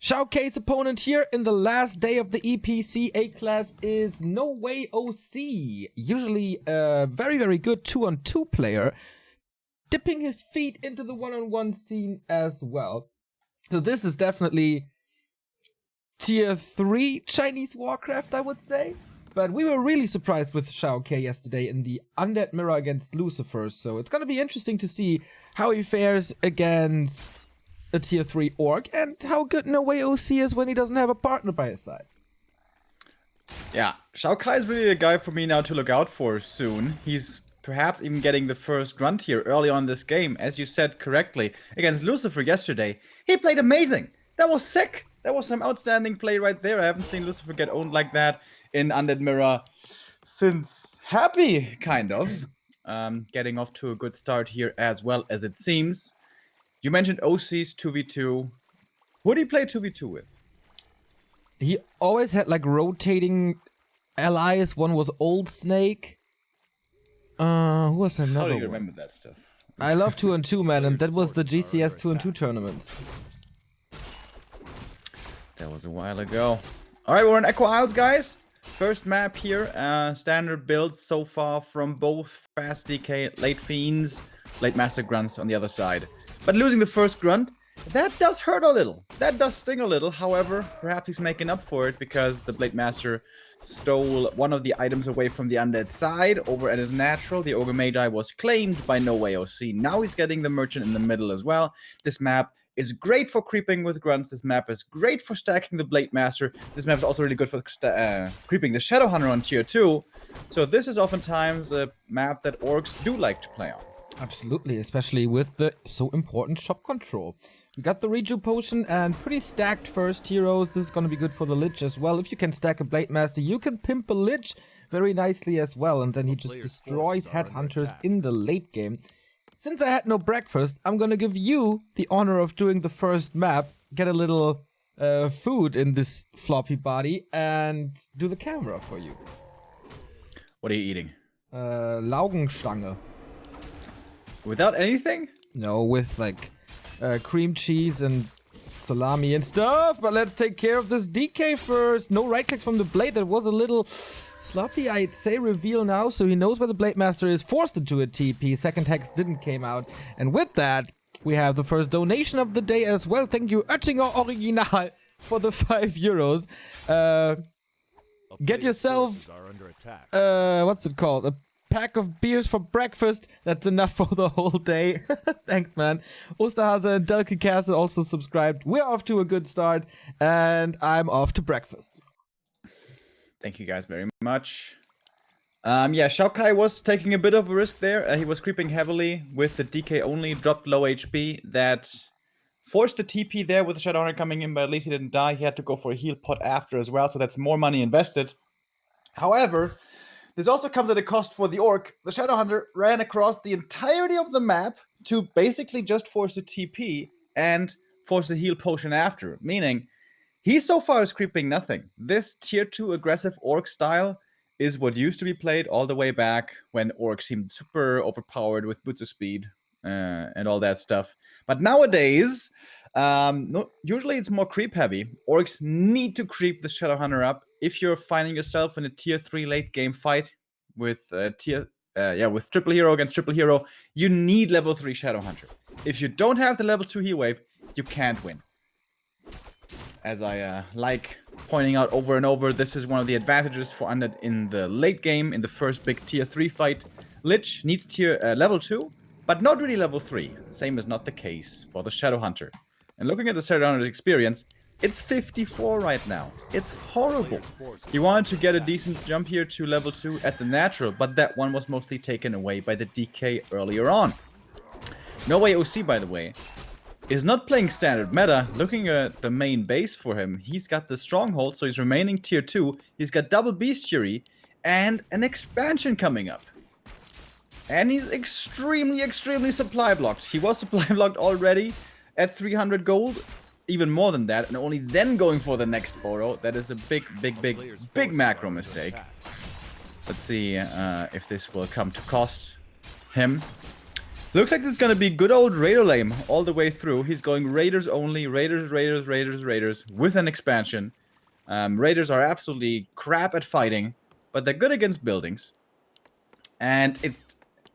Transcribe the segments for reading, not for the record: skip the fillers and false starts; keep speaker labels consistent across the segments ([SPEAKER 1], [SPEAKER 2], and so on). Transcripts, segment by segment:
[SPEAKER 1] XiaoKai's opponent here in the last day of the EPC A-Class is No Way OC. Usually a very, very good 2-on-2 player, dipping his feet into the 1-on-1 scene as well. So this is definitely tier 3 Chinese Warcraft, I would say. But we were really surprised with XiaoKai yesterday in the Undead Mirror against Lucifer. So it's going to be interesting to see how he fares against a tier 3 orc and how good No Way OC is when he doesn't have a partner by his side.
[SPEAKER 2] Yeah, XiaoKai is really a guy for me now to look out for soon. He's perhaps even getting the first grunt here early on in this game. As you said correctly, against Lucifer yesterday, he played amazing. That was sick. That was some outstanding play right there. I haven't seen Lucifer get owned like that in Undead Mirror since Happy, kind of. Getting off to a good start here as well, as it seems. You mentioned OC's 2v2. Who do you play 2v2 with?
[SPEAKER 1] He always had like rotating allies. One was Old Snake. Who was another
[SPEAKER 2] How do you
[SPEAKER 1] one?
[SPEAKER 2] remember that stuff?
[SPEAKER 1] I love 2-on-2, man, and that was the GCS 2-on-2 tournaments.
[SPEAKER 2] That was a while ago. Alright, we're in Echo Isles, guys. First map here. Standard builds so far from both Fast DK, Late Fiends, Late Master Grunts on the other side. But losing the first Grunt, that does hurt a little. That does sting a little. However, perhaps he's making up for it because the Blade Master stole one of the items away from the Undead side. Over at his natural, the Ogre Magi was claimed by No Way OC. Now he's getting the Merchant in the middle as well. This map is great for creeping with grunts. This map is great for stacking the Blade Master. This map is also really good for creeping the Shadow Hunter on tier 2. So this is oftentimes a map that orcs do like to play on.
[SPEAKER 1] Absolutely, especially with the so important shop control. We got the Reju Potion and pretty stacked first heroes. This is going to be good for the Lich as well. If you can stack a Blade Master, you can pimp a Lich very nicely as well. And then he just destroys Headhunters in the late game. Since I had no breakfast, I'm gonna give you the honor of doing the first map, get a little food in this floppy body, and do the camera for you.
[SPEAKER 2] What are you eating?
[SPEAKER 1] Laugenstange.
[SPEAKER 2] Without anything?
[SPEAKER 1] No, with like cream cheese and salami and stuff, but let's take care of this DK first. No right clicks from the blade. That was a little sloppy, I'd say. Reveal now, so he knows where the Blade Master is. Forced into a TP. Second hex didn't came out. And with that, we have the first donation of the day as well. Thank you, Oettinger Original, for the €5. Get yourself, what's it called? A pack of beers for breakfast. That's enough for the whole day. Thanks, man. Osterhase and Delke Castle also subscribed. We're off to a good start, and I'm off to breakfast.
[SPEAKER 2] Thank you guys very much. Yeah, XiaoKai was taking a bit of a risk there. He was creeping heavily with the DK only, dropped low HP. That forced the TP there with the Shadow Hunter coming in, but at least he didn't die. He had to go for a heal pot after as well, so that's more money invested. However, this also comes at a cost for the Orc. The Shadow Hunter ran across the entirety of the map to basically just force the TP and force the heal potion after, meaning he so far is creeping nothing. This tier 2 aggressive orc style is what used to be played all the way back when orcs seemed super overpowered with boots of speed and all that stuff. But nowadays, usually it's more creep heavy. Orcs need to creep the Shadow Hunter up. If you're finding yourself in a tier 3 late game fight with with triple hero against triple hero, you need level 3 Shadow Hunter. If you don't have the level 2 heal wave, you can't win. As I like pointing out over and over, this is one of the advantages for Undead in the late game, in the first big tier 3 fight. Lich needs level 2, but not really level 3. Same is not the case for the Shadow Hunter. And looking at the Shadow Hunter's experience, it's 54 right now. It's horrible. He wanted to get a decent jump here to level 2 at the natural, but that one was mostly taken away by the DK earlier on. No Way OC, by the way, is not playing standard meta. Looking at the main base for him, he's got the stronghold, so he's remaining tier 2. He's got double bestiary and an expansion coming up. And he's extremely, extremely supply blocked. He was supply blocked already at 300 gold, even more than that, and only then going for the next Boro. That is a big, big, big, big macro mistake. Let's see if this will come to cost him. Looks like this is gonna be good old Raider lane all the way through. He's going Raiders only, Raiders, Raiders, Raiders, Raiders, with an expansion. Raiders are absolutely crap at fighting, but they're good against buildings. And it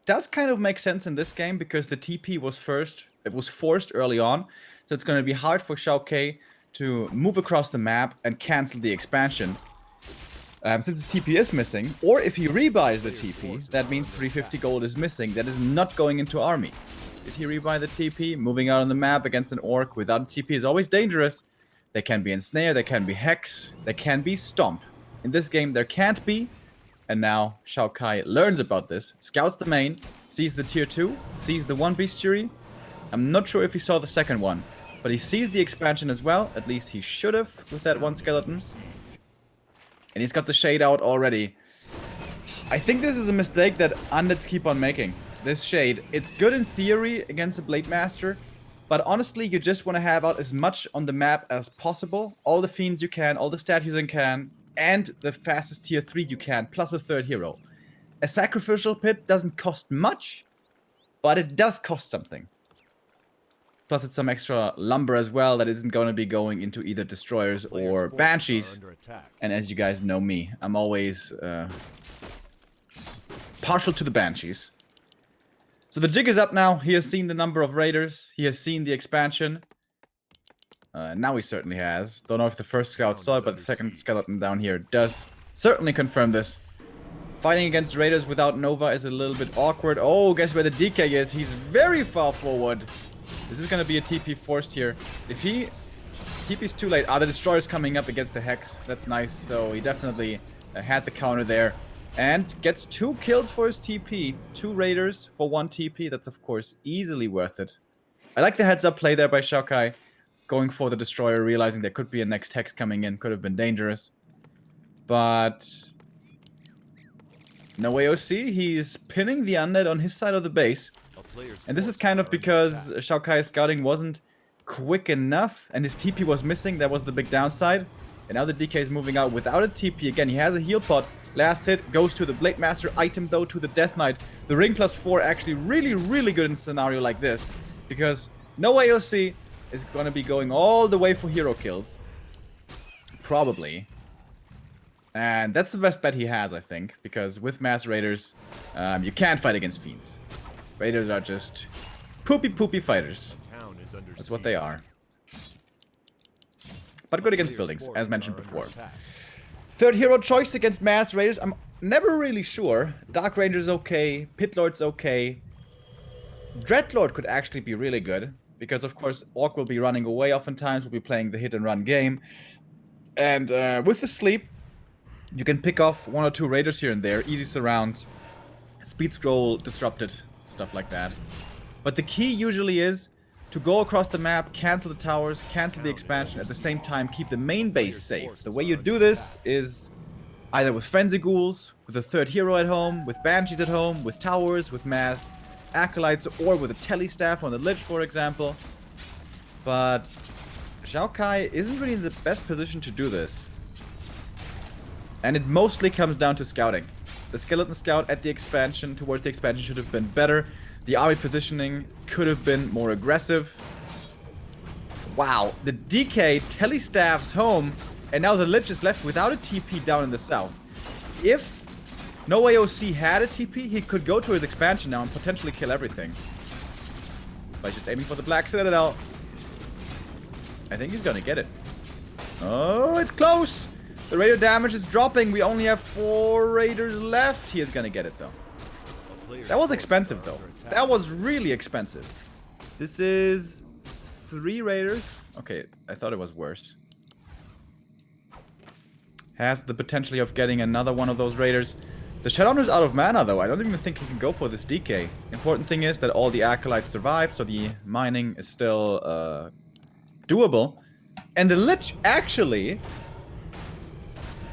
[SPEAKER 2] does kind of make sense in this game because the TP was forced early on. So it's gonna be hard for XiaoKai to move across the map and cancel the expansion. Since his TP is missing, or if he rebuys the TP, that means 350 gold is missing. That is not going into army. Did he rebuy the TP? Moving out on the map against an orc without a TP is always dangerous. There can be ensnare, there can be hex, there can be stomp. In this game, there can't be. And now XiaoKai learns about this, scouts the main, sees the tier 2, sees the 1 bestiary. I'm not sure if he saw the second one, but he sees the expansion as well. At least he should have with that one skeleton. And he's got the shade out already. I think this is a mistake that undeads keep on making. This shade. It's good in theory against a Blade Master. But honestly, you just want to have out as much on the map as possible. All the fiends you can, all the statues you can. And the fastest tier 3 you can, plus a third hero. A sacrificial pit doesn't cost much. But it does cost something. Plus it's some extra lumber as well that isn't going to be going into either destroyers or banshees. And as you guys know me, I'm always partial to the banshees. So the jig is up now. He has seen the number of raiders. He has seen the expansion. Now he certainly has. Don't know if the first scout saw it, but the second skeleton down here does certainly confirm this. Fighting against raiders without Nova is a little bit awkward. Oh, guess where the DK is? He's very far forward. This is going to be a TP forced here. If he TP's too late. The destroyer's coming up against the hex. That's nice. So he definitely had the counter there. And gets 2 kills for his TP. 2 raiders for 1 TP. That's, of course, easily worth it. I like the heads-up play there by XiaoKai. Going for the destroyer, realizing there could be a next hex coming in. Could have been dangerous. But no AOC. He's pinning the undead on his side of the base. And this is kind of because XiaoKai's scouting wasn't quick enough. And his TP was missing. That was the big downside. And now the DK is moving out without a TP. Again, he has a heal pot. Last hit goes to the Blade Master item, though, to the Death Knight. The ring +4 actually really, really good in a scenario like this. Because no AOC is going to be going all the way for hero kills. Probably. And that's the best bet he has, I think. Because with Mass Raiders, you can't fight against Fiends. Raiders are just poopy fighters. That's what they are. But good against buildings, as mentioned before. Third hero choice against Mass Raiders. I'm never really sure. Dark Ranger's okay. Pit Lord's okay. Dreadlord could actually be really good. Because, of course, Orc will be running away oftentimes. We'll be playing the hit-and-run game. And with the sleep, you can pick off 1 or 2 Raiders here and there. Easy surrounds. Speed scroll disrupted. Stuff like that. But the key usually is to go across the map, cancel the towers, cancel the expansion, at the same time keep the main base safe. The way you do this is either with Frenzy Ghouls, with a third hero at home, with Banshees at home, with towers, with mass Acolytes, or with a Telly Staff on the Lich, for example. But XiaoKai isn't really in the best position to do this. And it mostly comes down to scouting. The Skeleton Scout at the expansion, towards the expansion, should have been better. The army positioning could have been more aggressive. Wow, the DK Telestaffs home, and now the Lich is left without a TP down in the south. If no AOC had a TP, he could go to his expansion now and potentially kill everything. By just aiming for the Black Citadel. I think he's gonna get it. Oh, it's close! The raider damage is dropping. We only have 4 raiders left. He is gonna get it, though. That was expensive, though. That was really expensive. This is 3 raiders. Okay, I thought it was worse. Has the potential of getting another one of those raiders. The Shadowrunner's out of mana, though. I don't even think he can go for this DK. Important thing is that all the Acolytes survived, so the mining is still doable. And the Lich actually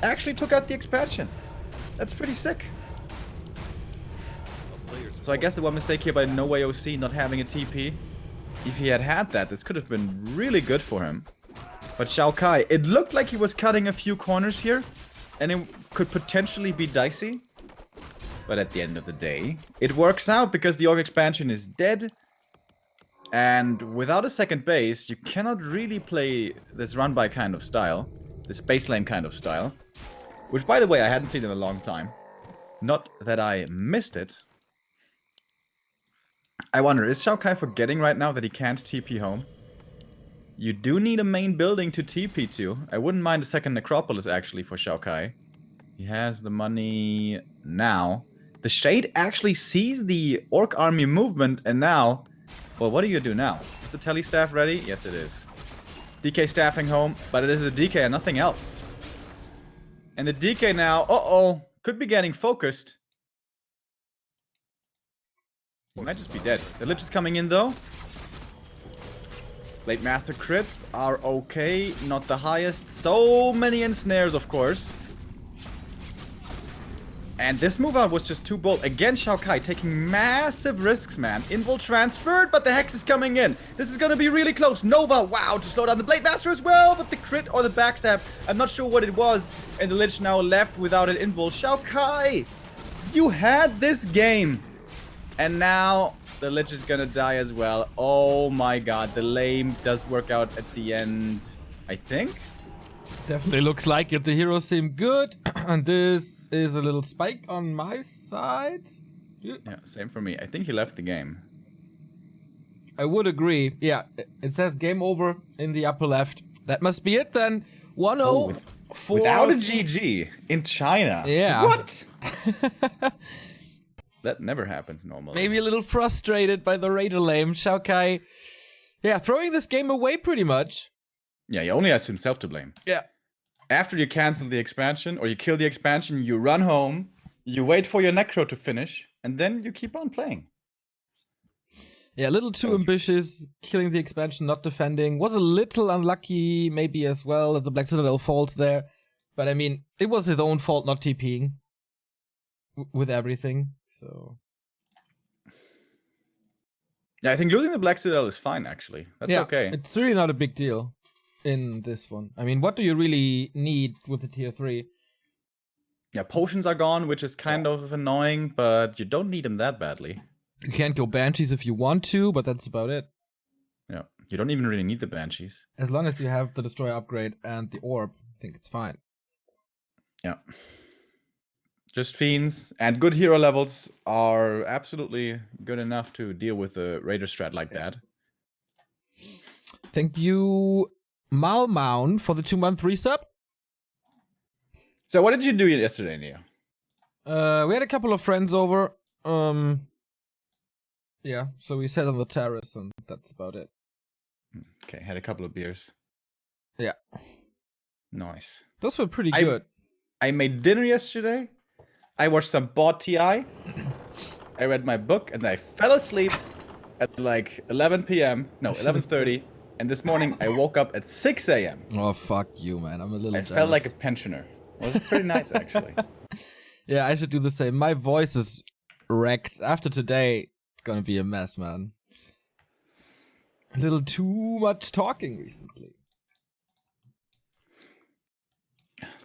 [SPEAKER 2] took out the expansion. That's pretty sick. So I guess the one mistake here by no AOC not having a TP. If he had had that, this could have been really good for him. But XiaoKai, it looked like he was cutting a few corners here. And it could potentially be dicey. But at the end of the day, it works out because the org expansion is dead. And without a second base, you cannot really play this run-by kind of style. This base lane kind of style. Which, by the way, I hadn't seen in a long time. Not that I missed it. I wonder, is XiaoKai forgetting right now that he can't TP home? You do need a main building to TP to. I wouldn't mind a second necropolis, actually, for XiaoKai. He has the money now. The Shade actually sees the Orc army movement, and now... Well, what do you do now? Is the tele staff ready? Yes, it is. DK staffing home, but it is a DK and nothing else. And the DK now, could be getting focused. He might just be dead. The Lich is coming in, though. Late Master crits are okay, not the highest. So many ensnares, of course. And this move out was just too bold. Again, XiaoKai taking massive risks, man. Invul transferred, but the Hex is coming in. This is going to be really close. Nova, wow, to slow down the Blade Master as well. But the crit or the backstab, I'm not sure what it was. And the Lich now left without an Invul. XiaoKai, you had this game. And now the Lich is going to die as well. Oh my god, the lame does work out at the end, I think.
[SPEAKER 1] Definitely looks like it. The heroes seem good. And this is a little spike on my side.
[SPEAKER 2] Yeah, same for me. I think he left the game.
[SPEAKER 1] I would agree. Yeah, it says game over in the upper left. That must be it then. 1-0 for...
[SPEAKER 2] Without a GG in China.
[SPEAKER 1] Yeah.
[SPEAKER 2] What? That never happens normally.
[SPEAKER 1] Maybe a little frustrated by the Raider lame. XiaoKai, yeah, throwing this game away pretty much.
[SPEAKER 2] Yeah, he only has himself to blame.
[SPEAKER 1] Yeah.
[SPEAKER 2] After you cancel the expansion, or you kill the expansion, you run home, you wait for your Necro to finish, and then you keep on playing.
[SPEAKER 1] Yeah, a little too ambitious, killing the expansion, not defending. Was a little unlucky, maybe as well, that the Black Citadel falls there. But I mean, it was his own fault not TPing with everything, so...
[SPEAKER 2] Yeah, I think losing the Black Citadel is fine, actually. That's okay.
[SPEAKER 1] It's really not a big deal in this one. I mean, what do you really need with the tier 3?
[SPEAKER 2] Yeah, potions are gone, which is kind of annoying, but you don't need them that badly.
[SPEAKER 1] You can't go Banshees if you want to, but that's about it.
[SPEAKER 2] Yeah, you don't even really need the Banshees.
[SPEAKER 1] As long as you have the Destroyer upgrade and the Orb, I think it's fine.
[SPEAKER 2] Yeah. Just Fiends and good hero levels are absolutely good enough to deal with a Raider strat like that.
[SPEAKER 1] Thank you, Malmoun, for the 2-month resub.
[SPEAKER 2] So what did you do yesterday, Neo?
[SPEAKER 1] We had a couple of friends over. Yeah, so we sat on the terrace and that's about it.
[SPEAKER 2] Okay, had a couple of beers.
[SPEAKER 1] Yeah.
[SPEAKER 2] Nice.
[SPEAKER 1] Those were pretty good.
[SPEAKER 2] I made dinner yesterday. I watched some Bot TI. I read my book and I fell asleep at like 11 p.m. No, 11:30. And this morning I woke up at 6 a.m.
[SPEAKER 1] Oh, fuck you, man. I'm a little jealous.
[SPEAKER 2] I felt like a pensioner. It was pretty nice, actually.
[SPEAKER 1] Yeah, I should do the same. My voice is wrecked. After today, it's gonna be a mess, man. A little too much talking recently.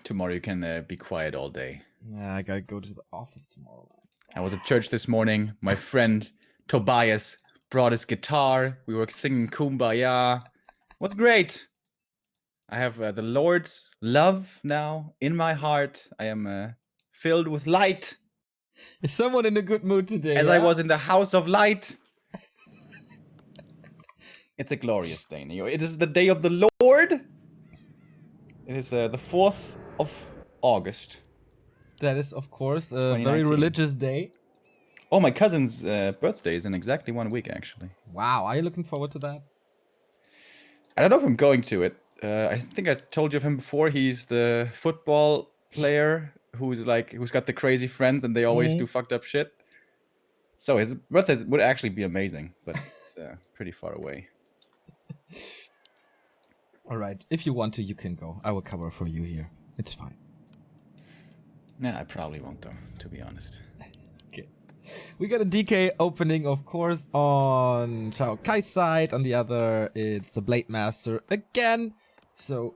[SPEAKER 2] Tomorrow you can be quiet all day.
[SPEAKER 1] Yeah, I gotta go to the office tomorrow.
[SPEAKER 2] I was at church this morning. My friend Tobias brought his guitar. We were singing Kumbaya. It was great. I have the Lord's love now in my heart. I am filled with light.
[SPEAKER 1] Is someone in a good mood today?
[SPEAKER 2] As I was in the house of light. It's a glorious day, Neo. It is the day of the Lord. It is the 4th of August.
[SPEAKER 1] That is, of course, a very religious day.
[SPEAKER 2] Oh, my cousin's birthday is in exactly 1 week, actually.
[SPEAKER 1] Wow, are you looking forward to that?
[SPEAKER 2] I don't know if I'm going to it. I think I told you of him before. He's the football player who's got the crazy friends and they always do fucked up shit. So his birthday would actually be amazing, but it's pretty far away.
[SPEAKER 1] All right, if you want to, you can go. I will cover for you here. It's fine.
[SPEAKER 2] Nah, I probably won't though, to be honest.
[SPEAKER 1] Okay. We got a DK opening, of course, on XiaoKai's side. On the other, it's a Blade Master again. So,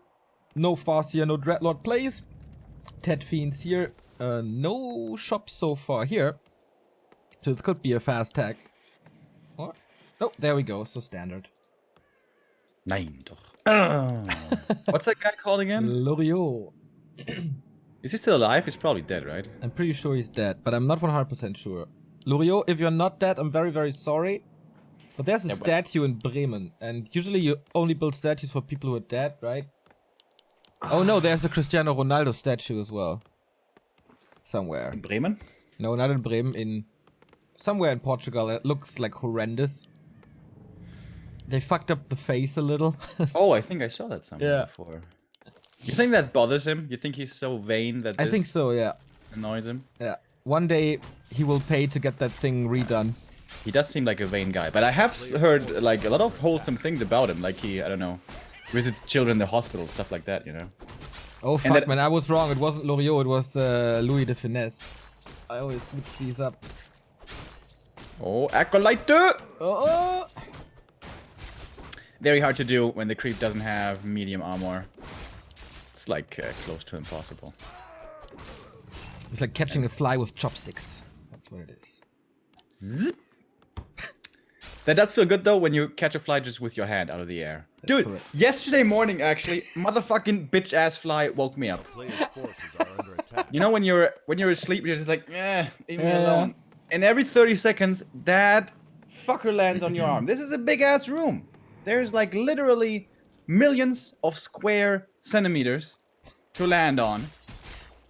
[SPEAKER 1] no Farseer, no Dreadlord plays. Ted Fiends here. No shop so far here. So this could be a fast tag. Or, oh, there we go. So standard.
[SPEAKER 2] Nein, doch. Oh. What's that guy called again?
[SPEAKER 1] Loriot.
[SPEAKER 2] Is he still alive? He's probably dead, right?
[SPEAKER 1] I'm pretty sure he's dead, but I'm not 100% sure. Loriot, if you're not dead, I'm very, very sorry. But there's a statue in Bremen, and usually you only build statues for people who are dead, right? Oh no, there's a Cristiano Ronaldo statue as well. Somewhere.
[SPEAKER 2] In Bremen?
[SPEAKER 1] No, not in Bremen, somewhere in Portugal. It looks like horrendous. They fucked up the face a little.
[SPEAKER 2] Oh, I think I saw that somewhere before. You think that bothers him? You think he's so vain that
[SPEAKER 1] I think so, yeah.
[SPEAKER 2] Annoys him?
[SPEAKER 1] Yeah. One day he will pay to get that thing redone.
[SPEAKER 2] He does seem like a vain guy, but I have heard like a lot of wholesome things about him. Like he, I don't know, visits children in the hospital, stuff like that, you know.
[SPEAKER 1] Oh fuck, man, I was wrong. It wasn't Loriot, it was Louis de Finesse. I always mix these up.
[SPEAKER 2] Oh, Acolyte!
[SPEAKER 1] Oh!
[SPEAKER 2] Very hard to do when the creep doesn't have medium armor. It's like close to impossible.
[SPEAKER 1] It's like catching a fly with chopsticks. That's what it is.
[SPEAKER 2] Zip. That does feel good though when you catch a fly just with your hand out of the air. That's dude, correct. Yesterday morning actually, motherfucking bitch ass fly woke me up. You know when you're asleep, you're just like, leave me alone. And every 30 seconds, that fucker lands on your arm. This is a big ass room. There's like literally millions of square centimeters to land on.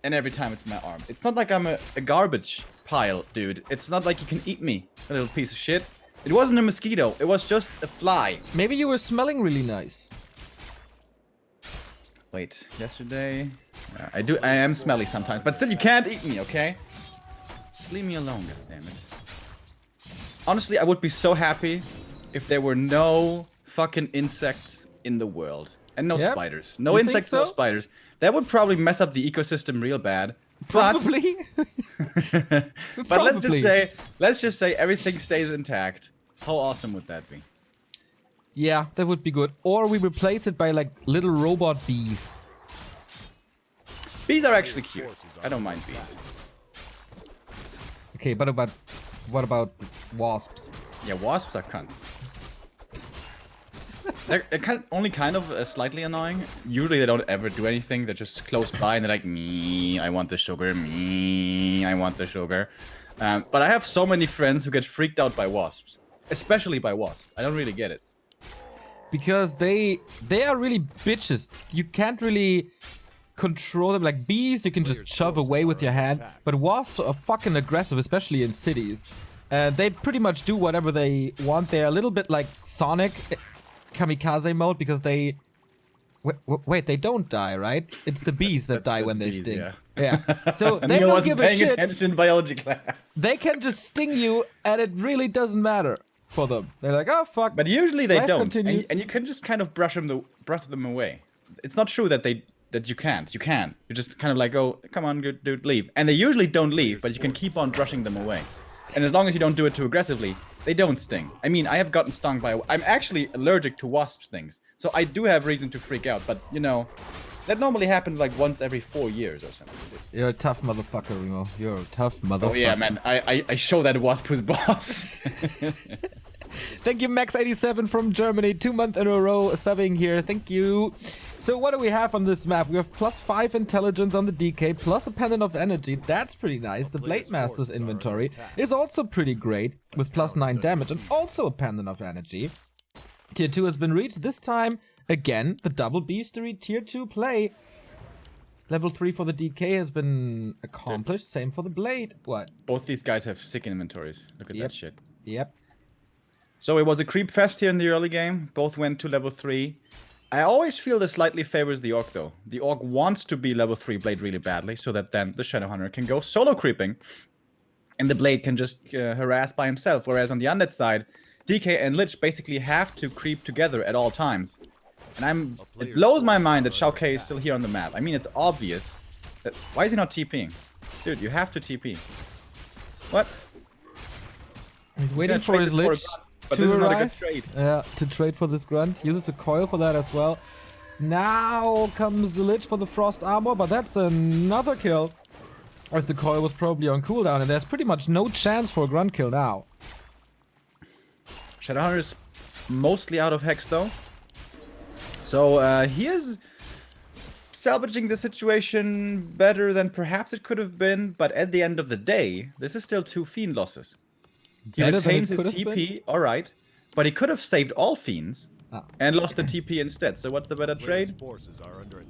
[SPEAKER 2] And every time it's my arm. It's not like I'm a garbage pile, dude. It's not like you can eat me, a little piece of shit. It wasn't a mosquito. It was just a fly.
[SPEAKER 1] Maybe you were smelling really nice.
[SPEAKER 2] Wait, yesterday? I am smelly sometimes, but still you can't eat me, okay? Just leave me alone, goddammit. Honestly, I would be so happy if there were no fucking insects in the world. And no spiders. No you insects, no spiders. That would probably mess up the ecosystem real bad.
[SPEAKER 1] Probably.
[SPEAKER 2] But let's just say everything stays intact. How awesome would that be?
[SPEAKER 1] Yeah, that would be good. Or we replace it by like little robot bees.
[SPEAKER 2] Bees are actually cute. I don't mind bees.
[SPEAKER 1] Okay, but what about wasps?
[SPEAKER 2] Yeah, wasps are cunts. They're only kind of slightly annoying. Usually they don't ever do anything. They're just close by and they're like, me, I want the sugar, me, I want the sugar. But I have so many friends who get freaked out by wasps. Especially by wasps. I don't really get it.
[SPEAKER 1] Because they are really bitches. You can't really control them. Like bees, you can just shove away with your hand. But wasps are fucking aggressive, especially in cities. They pretty much do whatever they want. They're a little bit like Sonic kamikaze mode because they... Wait, they don't die, right? It's the bees that die when they sting. Yeah. So they don't give a shit.
[SPEAKER 2] Paying attention in biology class.
[SPEAKER 1] They can just sting you and it really doesn't matter for them. They're like, oh fuck.
[SPEAKER 2] But usually they don't. And you can just kind of brush them away. It's not true that you can't. You can. You just kind of like, oh, come on, good dude, leave. And they usually don't leave, but you can keep on brushing them away. And as long as you don't do it too aggressively, they don't sting. I mean, I have gotten stung by... I'm actually allergic to wasp stings. So I do have reason to freak out. But, you know, that normally happens like once every 4 years or something.
[SPEAKER 1] You're a tough motherfucker, Remo. You're a tough motherfucker.
[SPEAKER 2] Oh yeah, man. I show that wasp who's boss.
[SPEAKER 1] Thank you, Max87 from Germany. 2 months in a row subbing here. Thank you. So what do we have on this map? We have +5 intelligence on the DK, plus a pendant of energy. That's pretty nice. The Blade Master's inventory is also pretty great, with +9 damage and also a pendant of energy. Tier 2 has been reached. This time, again, the double beastery Tier 2 play. Level 3 for the DK has been accomplished. Same for the Blade. What?
[SPEAKER 2] Both these guys have sick inventories. Look at that shit.
[SPEAKER 1] Yep.
[SPEAKER 2] So it was a creep fest here in the early game. Both went to level 3. I always feel this slightly favors the Orc though. The Orc wants to be level 3 Blade really badly so that then the Shadow Hunter can go solo creeping. And the Blade can just harass by himself. Whereas on the undead side, DK and Lich basically have to creep together at all times. And it blows my mind that XiaoKai is still here on the map. I mean, it's obvious. Why is he not TPing? Dude, you have to TP. What?
[SPEAKER 1] He's waiting for his Lich.
[SPEAKER 2] But this is not a good trade.
[SPEAKER 1] Yeah, to trade for this grunt. Uses a coil for that as well. Now comes the Lich for the frost armor, but that's another kill. As the coil was probably on cooldown, and there's pretty much no chance for a grunt kill now.
[SPEAKER 2] Shadowhunter is mostly out of Hex though. So he is salvaging the situation better than perhaps it could have been, but at the end of the day, this is still 2 Fiend losses. He retains his TP, alright, but he could have saved all Fiends and lost the TP instead. So what's the better trade?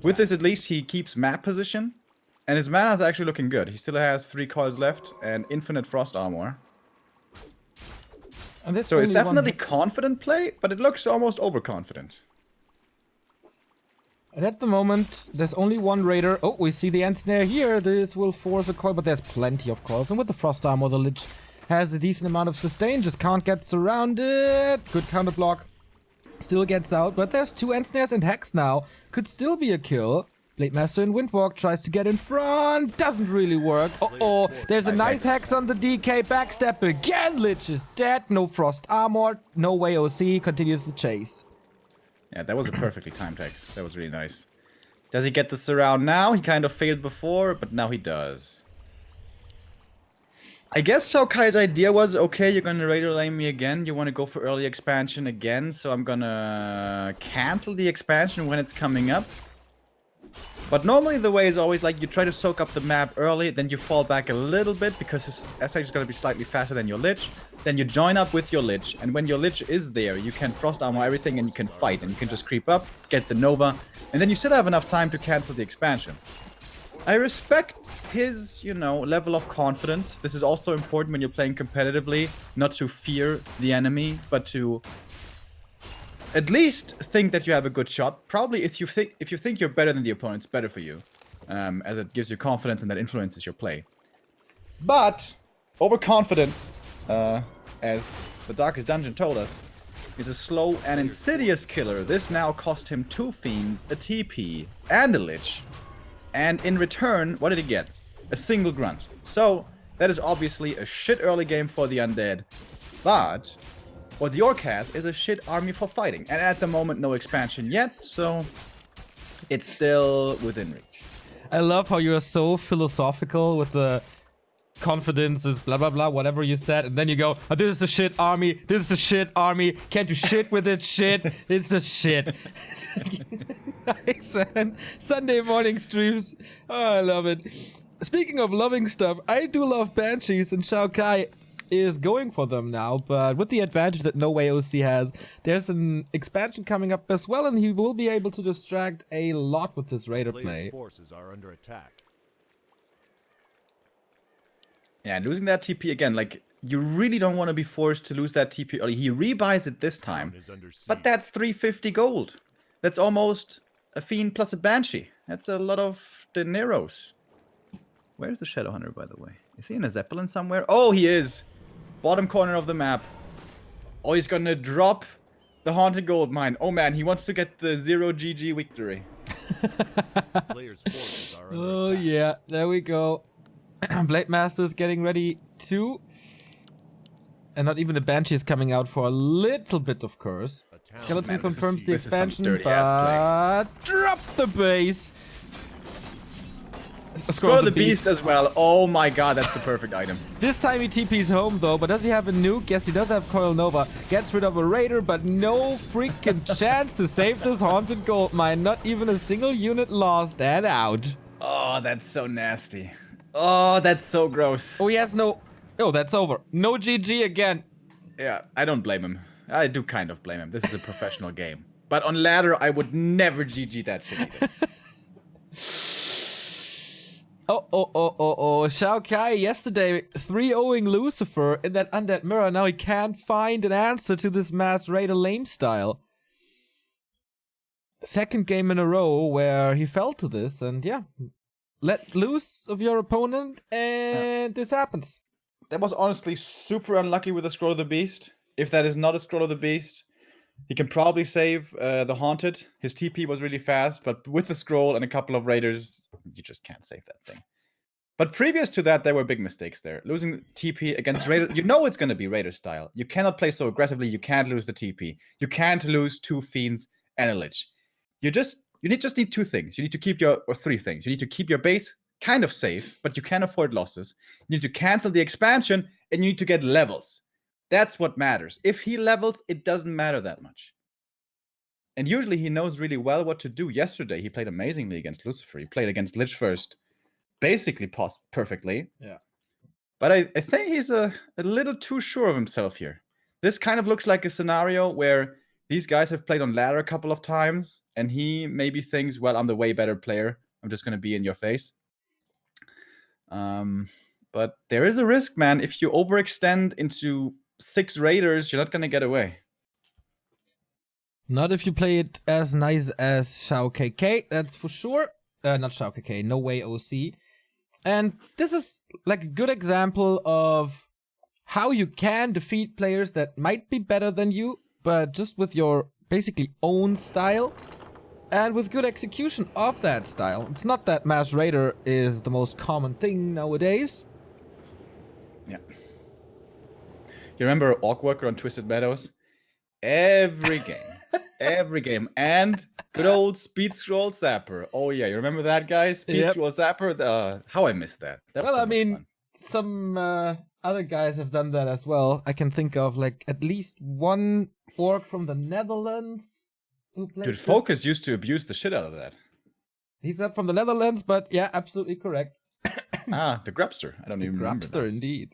[SPEAKER 2] With this, at least he keeps map position, and his mana is actually looking good. He still has 3 coils left and infinite frost armor.
[SPEAKER 1] And
[SPEAKER 2] so it's definitely confident play, but it looks almost overconfident.
[SPEAKER 1] And at the moment, there's only one raider. Oh, we see the end snare here. This will force a coil, but there's plenty of coils. And with the frost armor, the Lich has a decent amount of sustain. Just can't get surrounded. Good counter block. Still gets out, but there's 2 end snares and Hex now. Could still be a kill. Blade Master in Windwalk tries to get in front. Doesn't really work. Uh-oh. There's a nice Hex on the DK. Backstep again. Lich is dead. No frost armor. No way OC. Continues the chase.
[SPEAKER 2] Yeah, that was a perfectly timed Hex. That was really nice. Does he get the surround now? He kind of failed before, but now he does. I guess XiaoKai's idea was, okay, you're gonna Raider Lane me again. You want to go for early expansion again, so I'm gonna cancel the expansion when it's coming up. But normally the way is always like you try to soak up the map early, then you fall back a little bit because his SH is going to be slightly faster than your Lich. Then you join up with your Lich, and when your Lich is there, you can frost armor everything and you can fight. And you can just creep up, get the Nova, and then you still have enough time to cancel the expansion. I respect his, you know, level of confidence. This is also important when you're playing competitively, not to fear the enemy, but to at least think that you have a good shot. Probably if you think you're better than the opponent, it's better for you, as it gives you confidence and that influences your play. But overconfidence, as the Darkest Dungeon told us, is a slow and insidious killer. This now cost him 2 Fiends, a TP, and a Lich. And in return, what did he get? A single Grunt. So that is obviously a shit early game for the Undead. But what the Orc has is a shit army for fighting. And at the moment, no expansion yet, so it's still within reach.
[SPEAKER 1] I love how you're so philosophical with the confidence is blah blah blah, whatever you said, and then you go, oh, this is the shit army, this is the shit army, can't you shit with it, shit, it's a shit. Nice, man. Sunday morning streams, oh, I love it. Speaking of loving stuff, I do love Banshees, and XiaoKai is going for them now, but with the advantage that No Way OC has, there's an expansion coming up as well, and he will be able to distract a lot with his Raider play.
[SPEAKER 3] Forces are under attack.
[SPEAKER 2] Yeah, losing that TP again, like, you really don't want to be forced to lose that TP early. He rebuys it this time, but that's 350 gold. That's almost a Fiend plus a Banshee. That's a lot of dineros. Where's the Shadowhunter, by the way? Is he in a Zeppelin somewhere? Oh, he is! Bottom corner of the map. Oh, he's gonna drop the Haunted Gold Mine. Oh man, he wants to get the 0 GG victory.
[SPEAKER 1] Oh yeah, there we go. Blade Master's getting ready too. And not even the Banshee is coming out for a little bit of curse. Skeleton
[SPEAKER 2] Man,
[SPEAKER 1] confirms the expansion,
[SPEAKER 2] but
[SPEAKER 1] drop the base.
[SPEAKER 2] Scroll the Beast as well. Oh my god, that's the perfect item.
[SPEAKER 1] This time he TP's home though, but does he have a nuke? Yes, he does have Coil Nova. Gets rid of a Raider, but no freaking chance to save this Haunted Gold Mine. Not even a single unit lost and out.
[SPEAKER 2] Oh, that's so nasty. Oh, that's so gross.
[SPEAKER 1] Oh, he has no... Oh, that's over. No GG again.
[SPEAKER 2] Yeah, I don't blame him. I do kind of blame him. This is a professional game. But on ladder, I would never GG that shit either.
[SPEAKER 1] Oh. XiaoKai yesterday 3-0ing Lucifer in that Undead Mirror. Now he can't find an answer to this Mass Raider lame style. Second game in a row where he fell to this, and yeah. Let loose of your opponent, and this happens.
[SPEAKER 2] That was honestly super unlucky with the Scroll of the Beast. If that is not a Scroll of the Beast, he can probably save the Haunted. His TP was really fast, but with the Scroll and a couple of Raiders, you just can't save that thing. But previous to that, there were big mistakes there. Losing TP against Raider, you know it's going to be Raider style. You cannot play so aggressively, you can't lose the TP. You can't lose 2 Fiends and a Lich. You just need 2 things. You need to keep your, or 3 things. You need to keep your base kind of safe, but you can afford losses. You need to cancel the expansion, and you need to get levels. That's what matters. If he levels, it doesn't matter that much. And usually he knows really well what to do. Yesterday, he played amazingly against Lucifer. He played against Lich first, basically perfectly.
[SPEAKER 1] Yeah.
[SPEAKER 2] But I think he's a little too sure of himself here. This kind of looks like a scenario where these guys have played on ladder a couple of times, and he maybe thinks, well, I'm the way better player. I'm just going to be in your face. But there is a risk, man. If you overextend into 6 raiders, you're not going to get away.
[SPEAKER 1] Not if you play it as nice as XiaoKai, that's for sure. Not XiaoKai, No Way OC. And this is like a good example of how you can defeat players that might be better than you, but just with your basically own style and with good execution of that style. It's not that Mass Raider is the most common thing nowadays.
[SPEAKER 2] Yeah. You remember Orc Worker on Twisted Meadows? Every game. Every game. And good old Speed Scroll Zapper. Oh yeah, you remember that, guy? Speed Scroll Zapper? How I missed that. That was
[SPEAKER 1] well,
[SPEAKER 2] so
[SPEAKER 1] I mean,
[SPEAKER 2] fun.
[SPEAKER 1] some other guys have done that as well. I can think of like at least one orc from the Netherlands who played
[SPEAKER 2] Dude,
[SPEAKER 1] this.
[SPEAKER 2] Focus used to abuse the shit out of that.
[SPEAKER 1] He's not from the Netherlands, but yeah, absolutely correct.
[SPEAKER 2] The Grubster. I don't even remember that.
[SPEAKER 1] Grubster, indeed.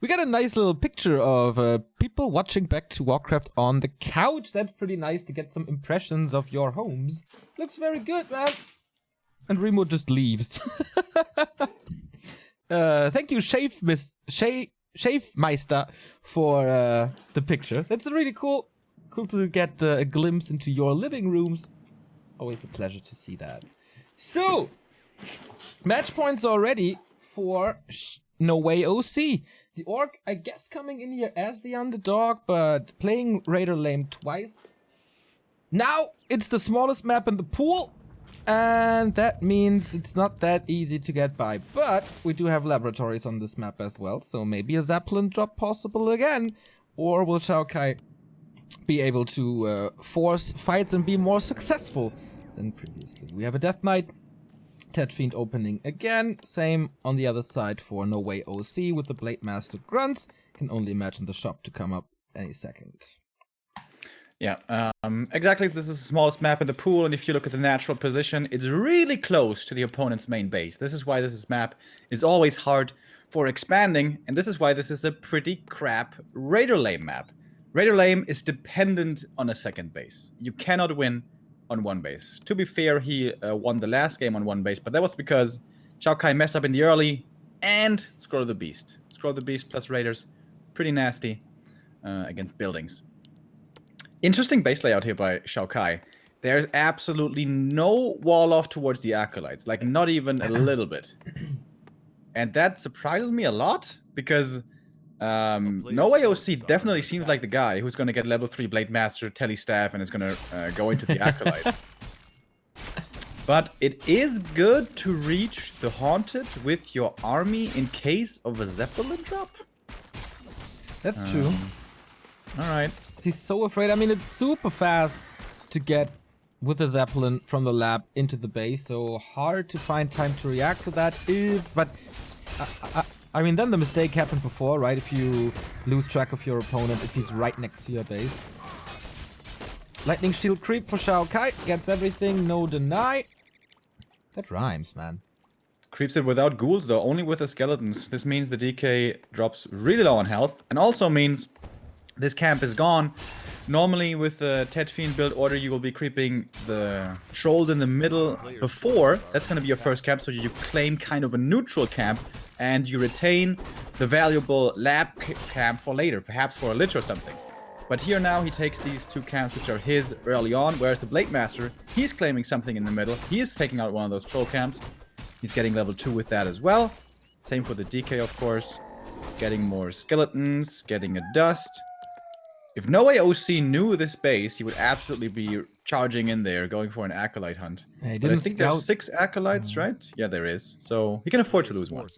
[SPEAKER 1] We got a nice little picture of people watching back to Warcraft on the couch. That's pretty nice to get some impressions of your homes. Looks very good, man. And Remo just leaves. Thank you, Shave Meister, for the picture. That's really cool. Cool to get a glimpse into your living rooms. Always a pleasure to see that. So, match points already for No Way OC. The Orc, I guess, coming in here as the underdog, but playing Raider Lame twice. Now, it's the smallest map in the pool, and that means it's not that easy to get by. But we do have laboratories on this map as well, so maybe a Zeppelin drop possible again. Or will XiaoKai be able to force fights and be more successful than previously? We have a Death Knight. Ted Fiend opening again. Same on the other side for No Way OC with the Blade Master Grunts. Can only imagine the shop to come up any second.
[SPEAKER 2] Yeah, exactly. This is the smallest map in the pool, and if you look at the natural position, it's really close to the opponent's main base. This is why this map is always hard for expanding, and this is why this is a pretty crap Raider Lame map. Raider Lame is dependent on a second base. You cannot win on one base. To be fair, he won the last game on one base, but that was because XiaoKai messed up in the early and Scroll the Beast. Scroll the Beast plus Raiders, pretty nasty against buildings. Interesting base layout here by XiaoKai. There's absolutely no wall off towards the Acolytes, like not even a little bit. And that surprises me a lot because No Way OC definitely seems like the guy who's going to get level 3 Blade Master, Telly Staff, and is going to go into the Acolyte. But it is good to reach the Haunted with your army in case of a Zeppelin drop.
[SPEAKER 1] That's true.
[SPEAKER 2] Alright.
[SPEAKER 1] He's so afraid. I mean, it's super fast to get with the Zeppelin from the lab into the base, so hard to find time to react to that. But I mean, then the mistake happened before, right? If you lose track of your opponent, if he's right next to your base. Lightning Shield creep for XiaoKai. Gets everything, no deny. That rhymes, man.
[SPEAKER 2] Creeps it without ghouls, though, only with the skeletons. This means the DK drops really low on health, and also means this camp is gone. Normally, with the Ted Fiend build order, you will be creeping the trolls in the middle before. That's going to be your first camp, so you claim kind of a neutral camp, and you retain the valuable lab camp for later, perhaps for a Lich or something. But here now, he takes these two camps, which are his early on, whereas the Blade Master, he's claiming something in the middle. He is taking out one of those troll camps. He's getting level 2 with that as well. Same for the DK, of course. Getting more skeletons, getting a dust. If No Way OC knew this base, he would absolutely be charging in there, going for an Acolyte hunt.
[SPEAKER 1] Hey,
[SPEAKER 2] but I think there's 6 Acolytes, right? Yeah, there is. So he can afford to lose one.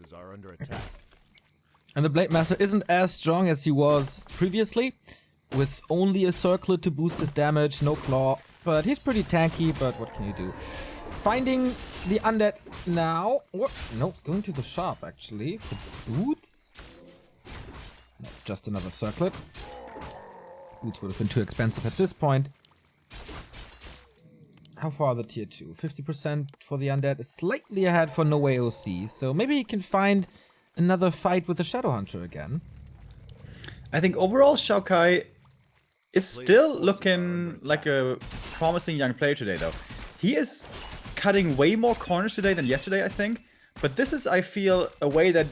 [SPEAKER 1] And the Blade Master isn't as strong as he was previously, with only a circlet to boost his damage, no claw. But he's pretty tanky, but what can you do? Finding the undead now. What? No, going to the shop actually for boots. No, just another circlet. Boots would have been too expensive at this point. How far are the tier 2? 50% for the undead is slightly ahead for No Way OC, so maybe he can find another fight with the Shadow Hunter again.
[SPEAKER 2] I think overall XiaoKai is still looking like a promising young player today, though. He is cutting way more corners today than yesterday, I think. But this is, I feel, a way that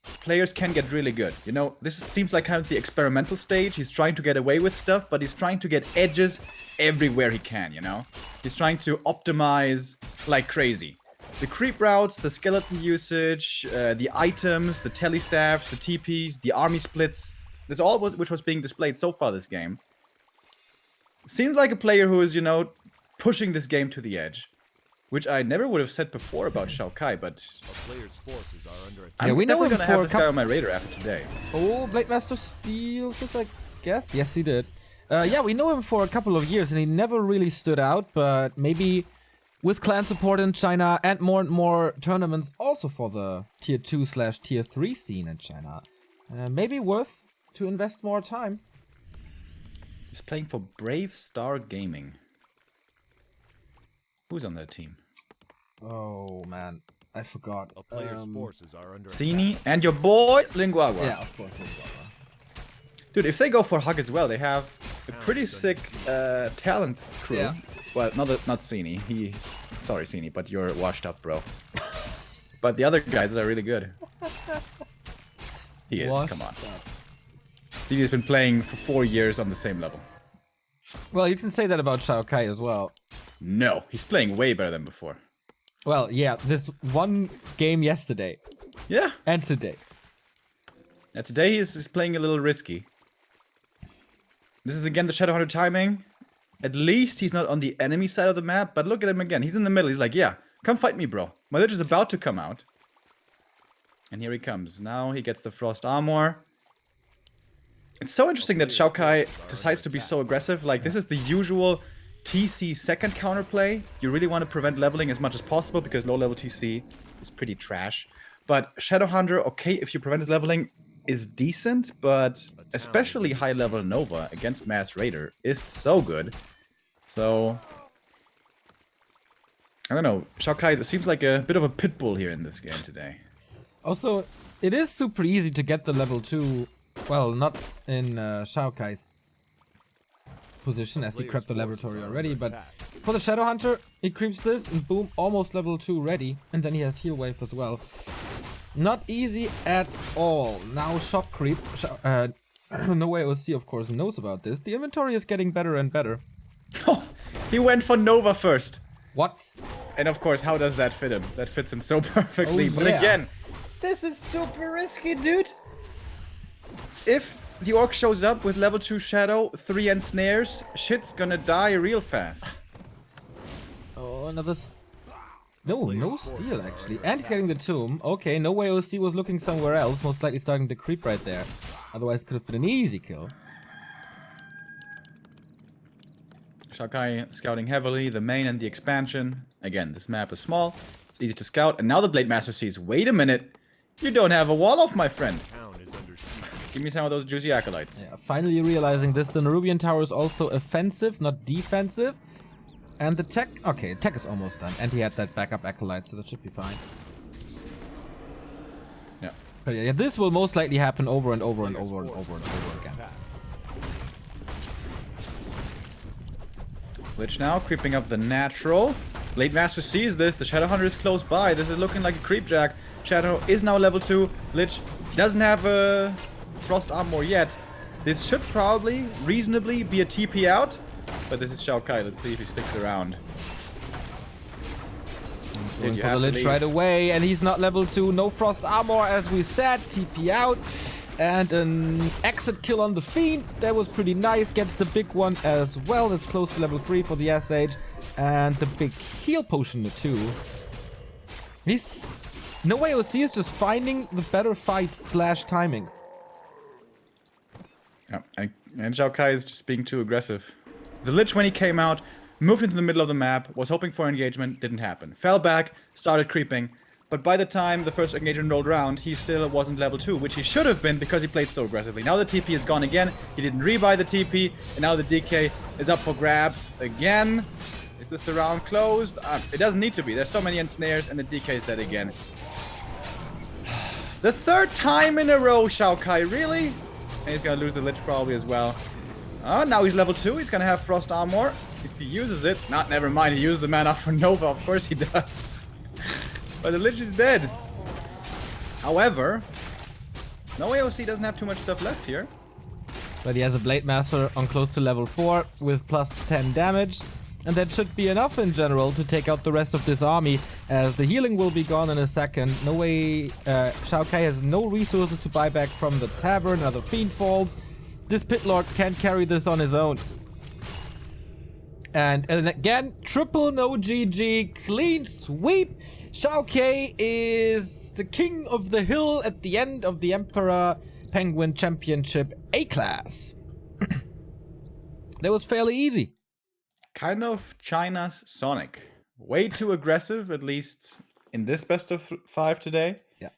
[SPEAKER 2] players can get really good. You know, this seems like kind of the experimental stage. He's trying to get away with stuff, but he's trying to get edges everywhere he can, you know? He's trying to optimize like crazy. The creep routes, the skeleton usage, the items, the telestaffs, the TPs, the army splits. This all which was being displayed so far this game. Seems like a player who is, you know, pushing this game to the edge. Which I never would have said before about XiaoKai, but I'm
[SPEAKER 1] we know
[SPEAKER 2] definitely
[SPEAKER 1] him
[SPEAKER 2] gonna
[SPEAKER 1] for
[SPEAKER 2] have
[SPEAKER 1] a
[SPEAKER 2] this guy on my radar after today.
[SPEAKER 1] Oh, Blade Master steals this, I guess. Yes, he did. Yeah, we know him for a couple of years, and he never really stood out, but maybe with clan support in China and more tournaments also for the tier 2/tier 3 scene in China, maybe worth to invest more time.
[SPEAKER 2] He's playing for Brave Star Gaming. Who's on that team?
[SPEAKER 1] Oh man, I forgot.
[SPEAKER 3] A player's forces are under
[SPEAKER 2] Zini and your boy Linguagua.
[SPEAKER 1] Yeah, of course.
[SPEAKER 2] Dude, if they go for Hug as well, they have a pretty sick talent crew.
[SPEAKER 1] Yeah.
[SPEAKER 2] Well, not Zini. He's sorry, Zini, but you're washed up, bro. But the other guys are really good. He is.
[SPEAKER 1] Washed
[SPEAKER 2] Come on.
[SPEAKER 1] up.
[SPEAKER 2] Zini's been playing for 4 years on the same level.
[SPEAKER 1] Well, you can say that about XiaoKai as well.
[SPEAKER 2] No, he's playing way better than before.
[SPEAKER 1] Well, yeah, this one game yesterday
[SPEAKER 2] Yeah.
[SPEAKER 1] and today.
[SPEAKER 2] Now today he's playing a little risky. This is again the Shadowhunter timing. At least he's not on the enemy side of the map, but look at him again. He's in the middle. He's like, yeah, come fight me, bro. My lich is about to come out. And here he comes. Now he gets the Frost Armor. It's so interesting that XiaoKai decides to be so aggressive. Like, this is the usual TC second counterplay. You really want to prevent leveling as much as possible because low-level TC is pretty trash. But Shadowhunter, okay, if you prevent his leveling, is decent, but especially high-level Nova against Mass Raider is so good. So, I don't know. XiaoKai seems like a bit of a pit bull here in this game today.
[SPEAKER 1] Also, it is super easy to get the level 2. Well, not in XiaoKai's position, as he crept the laboratory already, but for the Shadowhunter, he creeps this and boom, almost level 2 ready. And then he has heal wave as well. Not easy at all. Now shop creep. No Way OC, of course, knows about this. The inventory is getting better and better.
[SPEAKER 2] Oh, he went for Nova first.
[SPEAKER 1] What?
[SPEAKER 2] And of course, how does that fit him? That fits him so perfectly.
[SPEAKER 1] Oh,
[SPEAKER 2] but
[SPEAKER 1] yeah.
[SPEAKER 2] again, this is super risky, dude. If the orc shows up with level 2 Shadow, 3 ensnares, shit's gonna die real fast.
[SPEAKER 1] Oh, another... No steal, actually. And he's getting the tomb. Okay, No Way OC was looking somewhere else, most likely starting to creep right there. Otherwise, it could have been an easy kill.
[SPEAKER 2] XiaoKai scouting heavily, the main and the expansion. Again, this map is small, it's easy to scout. And now the Blade Master sees, wait a minute, you don't have a wall off, my friend. Give me some of those juicy acolytes.
[SPEAKER 1] Yeah, finally realizing this, the Nerubian Tower is also offensive, not defensive. And the tech... Okay, tech is almost done. And he had that backup acolyte, so that should be fine.
[SPEAKER 2] Yeah.
[SPEAKER 1] But yeah, this will most likely happen over and over and over and over and over again.
[SPEAKER 2] Lich now creeping up the natural. Blade Master sees this. The Shadowhunter is close by. This is looking like a creepjack. Shadow is now level 2. Lich doesn't have a Frost Armor yet. This should probably, reasonably, be a TP out. But this is XiaoKai. Let's see if he sticks around.
[SPEAKER 1] Going for the Lich right away, and he's not level 2. No Frost Armor, as we said. TP out. And an exit kill on the Fiend. That was pretty nice. Gets the big one as well. It's close to level 3 for the SH. And the big heal potion too. He's... No Way OC is just finding the better fights / timings.
[SPEAKER 2] Yeah, and XiaoKai is just being too aggressive. The Lich, when he came out, moved into the middle of the map, was hoping for engagement, didn't happen. Fell back, started creeping, but by the time the first engagement rolled around, he still wasn't level 2, which he should have been because he played so aggressively. Now the TP is gone again, he didn't rebuy the TP, and now the DK is up for grabs again. Is this round closed? It doesn't need to be. There's so many ensnares, and the DK is dead again. The third time in a row, XiaoKai, really? And he's gonna lose the Lich probably as well. Oh, now he's level 2. He's gonna have Frost Armor. If he uses it. Never mind. He used the mana for Nova. Of course he does. But the Lich is dead. However, no AOC doesn't have too much stuff left here.
[SPEAKER 1] But he has a Blade Master on close to level 4 with plus 10 damage. And that should be enough in general to take out the rest of this army, as the healing will be gone in a second. No way, XiaoKai has no resources to buy back from the tavern. Another Fiend falls. This Pit Lord can't carry this on his own. And again, triple no GG, clean sweep. XiaoKai is the king of the hill at the end of the Emperor Penguin Championship A-Class. That was fairly easy.
[SPEAKER 2] Kind of China's Sonic. Way too aggressive, at least in this best of 5 today.
[SPEAKER 1] Yeah.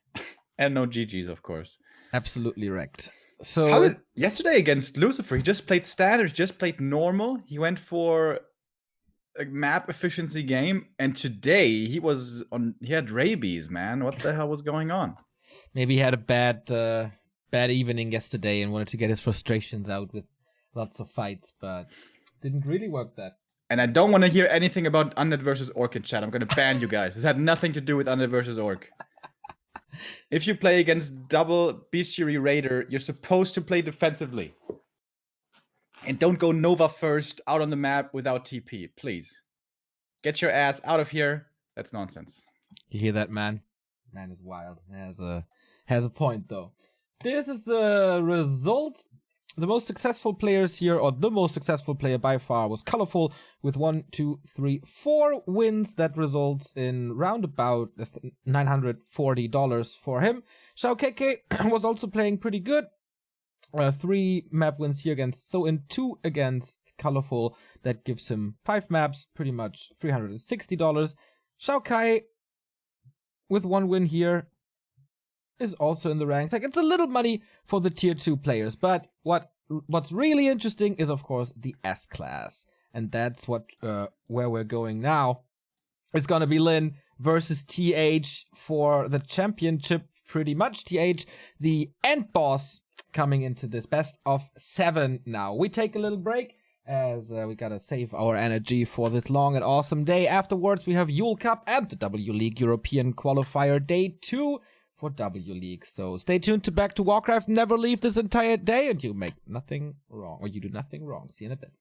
[SPEAKER 2] And no GGs, of course.
[SPEAKER 1] Absolutely wrecked. So
[SPEAKER 2] yesterday against Lucifer, he just played standard, he just played normal. He went for a map efficiency game, and today he had rabies, man. What the hell was going on?
[SPEAKER 1] Maybe he had a bad evening yesterday and wanted to get his frustrations out with lots of fights, but didn't really work that.
[SPEAKER 2] And I don't want to hear anything about Undead versus Orc in chat. I'm going to ban you guys. This had nothing to do with Undead versus Orc. If you play against double Bestiary Raider, you're supposed to play defensively. And don't go Nova first out on the map without TP, please. Get your ass out of here. That's nonsense.
[SPEAKER 1] You hear that, man? Man is wild. Has a point, though. This is the result. The most successful players here, or the most successful player by far, was Colorful with 1, 2, 3, 4 wins. That results in round about $940 for him. XiaoKai was also playing pretty good. 3 map wins here against So and 2 against Colorful. That gives him 5 maps, pretty much $360. XiaoKai with 1 win here is also in the ranks. Like, it's a little money for the tier 2 players, but what's really interesting is, of course, the S-Class. And that's where we're going now. It's gonna be Lin versus TH for the championship, pretty much. TH, the end boss, coming into this best of 7 now. We take a little break, as we gotta save our energy for this long and awesome day. Afterwards, we have Yule Cup and the W League European Qualifier Day 2 for W League. So stay tuned to Back to Warcraft. Never leave this entire day, and you make nothing wrong, or you do nothing wrong. See you in a bit.